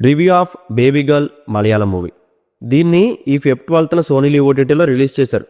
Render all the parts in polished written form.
Review of baby girl Malayalam movie. దీన్ని ఈ Feb 12న Sony leave ఓటీటీలో రిలీజ్ చేశారు.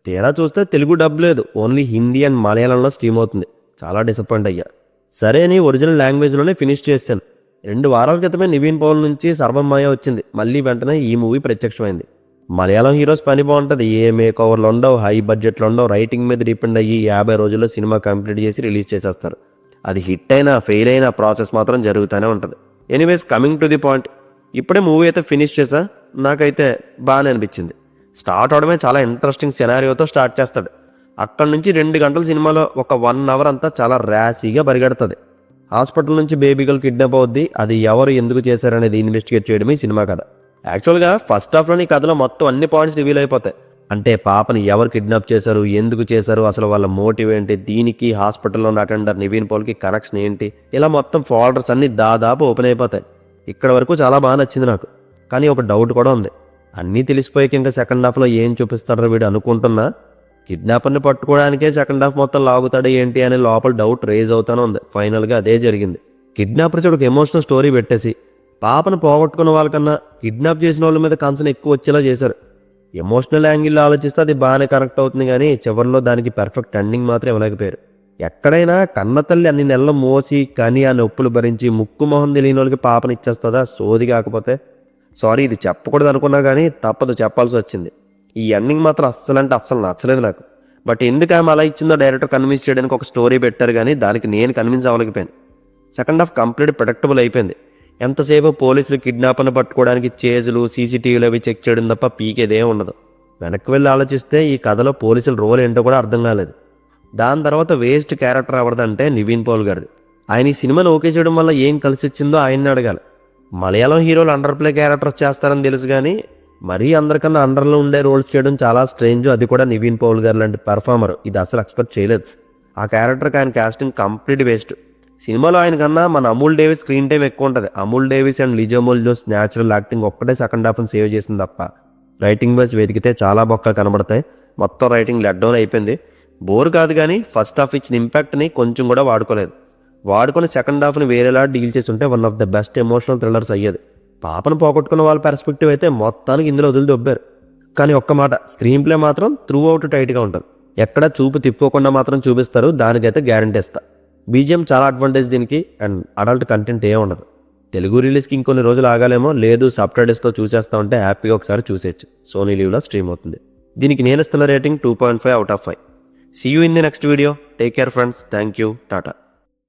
తీరా చూస్తే తెలుగు డబ్ లేదు, ఓన్లీ హిందీ అండ్ మలయాళంలో స్ట్రీమ్ అవుతుంది. చాలా డిసప్పాయింట్ అయ్యా. సరే అని ఒరిజినల్ లాంగ్వేజ్లోనే ఫినిష్ చేశాను. 2 వారాల క్రితమే నివీన్ పౌల్ నుంచి సర్వమాయ వచ్చింది. మళ్ళీ వెంటనే ఈ మూవీ ప్రత్యక్షమైంది. మలయాళం హీరోస్ పని బాగుంటుంది, ఏ మేక్ ఓవర్లు ఉండవు, హై బడ్జెట్లు ఉండవు, రైటింగ్ మీద డిపెండ్ అయ్యి 50 రోజుల్లో సినిమా కంప్లీట్ చేసి రిలీజ్ చేసేస్తారు. అది హిట్ అయినా ఫెయిల్ అయినా ప్రాసెస్ మాత్రం జరుగుతూనే ఉంటుంది. Anyways, coming to the point, ఇప్పుడే మూవీ అయితే ఫినిష్ చేశా. నాకైతే బాగానే అనిపించింది. స్టార్ట్ అవడమే చాలా ఇంట్రెస్టింగ్ సినారియోతో స్టార్ట్ చేస్తాడు. అక్కడ నుంచి 2 గంటల సినిమాలో ఒక 1 అవర్ అంతా చాలా ర్యాసీగా పరిగెడుతుంది. హాస్పిటల్ నుంచి బేబీ గర్ల్ కిడ్నాప్ అవుద్ది. అది ఎవరు ఎందుకు చేశారనేది ఇన్వెస్టిగేట్ చేయడమే సినిమా కథ. యాక్చువల్గా ఫస్ట్ హాఫ్లోని కథలో మొత్తం అన్ని పాయింట్స్ రివీల్ అయిపోతాయి. అంటే పాపని ఎవరు కిడ్నాప్ చేశారు, ఎందుకు చేశారు, అసలు వాళ్ళ మోటివ్ ఏంటి, దీనికి హాస్పిటల్లో ఉన్న అటెండర్ నివీన్ పౌల్కి కనెక్షన్ ఏంటి, ఇలా మొత్తం ఫోల్డర్స్ అన్ని దాదాపు ఓపెన్ అయిపోతాయి. ఇక్కడ వరకు చాలా బాగా నచ్చింది నాకు. కానీ ఒక డౌట్ కూడా ఉంది. అన్నీ తెలిసిపోయాక ఇంకా సెకండ్ హాఫ్లో ఏం చూపిస్తాడో వీడు అనుకుంటున్నా. కిడ్నాపర్ని పట్టుకోవడానికే సెకండ్ హాఫ్ మొత్తం లాగుతాడు ఏంటి అనే లోపల డౌట్ రేజ్ అవుతానే ఉంది. ఫైనల్గా అదే జరిగింది. కిడ్నాపర్ ఒక ఎమోషనల్ స్టోరీ పెట్టేసి పాపను పోగొట్టుకున్న వాళ్ళకన్నా కిడ్నాప్ చేసిన వాళ్ళ మీద కన్సర్న్ ఎక్కువ వచ్చేలా చేశారు. ఎమోషనల్ యాంగిల్లో ఆలోచిస్తే అది బాగానే కనెక్ట్ అవుతుంది, కానీ చివరిలో దానికి పర్ఫెక్ట్ ఎండింగ్ మాత్రం ఇవ్వలేకపోయారు. ఎక్కడైనా కన్నతల్లి అన్ని నెలలు మోసి కానీ ఆ నొప్పులు భరించి ముక్కు మొహం తెలియని వాళ్ళకి పాపని ఇచ్చేస్తుందా? సోది. కాకపోతే సారీ, ఇది చెప్పకూడదు అనుకున్నా కానీ తప్పదు, చెప్పాల్సి వచ్చింది. ఈ ఎండింగ్ మాత్రం అస్సలు నచ్చలేదు నాకు. బట్ ఎందుకు ఆమె అలా ఇచ్చిందో డైరెక్టర్ కన్విన్స్ చేయడానికి ఒక స్టోరీ పెట్టారు, కానీ దానికి నేను కన్విన్స్ అవ్వలేకపోయాను. సెకండ్ హాఫ్ కంప్లీట్ ప్రొడక్టబుల్ అయిపోయింది. ఎంతసేపు పోలీసులు కిడ్నాపర్ని పట్టుకోవడానికి చేజులు, సీసీటీవీలు అవి చెక్ చేయడం తప్ప పీకేదే ఉండదు. వెనక్కి వెళ్ళి ఆలోచిస్తే ఈ కథలో పోలీసుల రోల్ ఏంటో కూడా అర్థం కాలేదు. దాని తర్వాత వేస్ట్ క్యారెక్టర్ ఎవరిదంటే నివీన్ పౌల్ గారిది. ఆయన ఈ సినిమాని ఓకే చేయడం వల్ల ఏం కలిసి వచ్చిందో ఆయన్ని అడగాలి. మలయాళం హీరోలు అండర్ ప్లే క్యారెక్టర్స్ చేస్తారని తెలుసు, కానీ మరీ అందరికన్నా అండర్లో ఉండే రోల్స్ చేయడం చాలా స్ట్రేంజ్. అది కూడా నివీన్ పౌల్ గారు లాంటి పర్ఫార్మర్. ఇది అసలు ఎక్స్పెక్ట్ చేయలేదు. ఆ క్యారెక్టర్కి ఆయన కాస్టింగ్ కంప్లీట్ వేస్ట్. సినిమాలో ఆయన కన్నా మన అమూల్ డేవిస్ స్క్రీన్ టైం ఎక్కువ ఉంటుంది. Amal Davis and Lijomol Jose natural acting ఒక్కటే సెకండ్ హాఫ్ని సేవ్ చేసింది తప్ప రైటింగ్ వైజ్ వెతికితే చాలా బొక్క కనబడతాయి. మొత్తం రైటింగ్ లెట్ డౌన్ అయిపోయింది. బోర్ కాదు, కానీ ఫస్ట్ హాఫ్ ఇచ్చిన ఇంపాక్ట్ని కొంచెం కూడా వాడుకోలేదు. వాడుకొని సెకండ్ హాఫ్ని వేరేలా డీల్ చేసి ఉంటే one of the best emotional thrillers అయ్యేది. పాపను పోగొట్టుకున్న వాళ్ళ పర్స్పెక్టివ్ అయితే మొత్తానికి ఇందులో వదిలి దొబ్బారు. కానీ ఒక్క మాట, స్క్రీన్ ప్లే మాత్రం త్రూ అవుట్ టైట్గా ఉంటుంది. ఎక్కడ చూపు తిప్పుకోకుండా మాత్రం చూపిస్తారు, దానికైతే గ్యారంటీ ఇస్తా. బీజిఎం చాలా అడ్వాంటేజ్ దీనికి. అండ్ అడల్ట్ కంటెంట్ ఏం ఉండదు. తెలుగు రిలీజ్కి ఇంకొన్ని రోజులు ఆగాలేమో, లేదు సబ్ టైటిల్స్తో చూసేస్తా ఉంటే హ్యాపీగా ఒకసారి చూసేయచ్చు. సోనీ లీవ్లో స్ట్రీమ్ అవుతుంది. దీనికి నేను ఇస్తున్న rating 2.5 out of 5. See you in the next video. Take care friends. Thank you. Tata.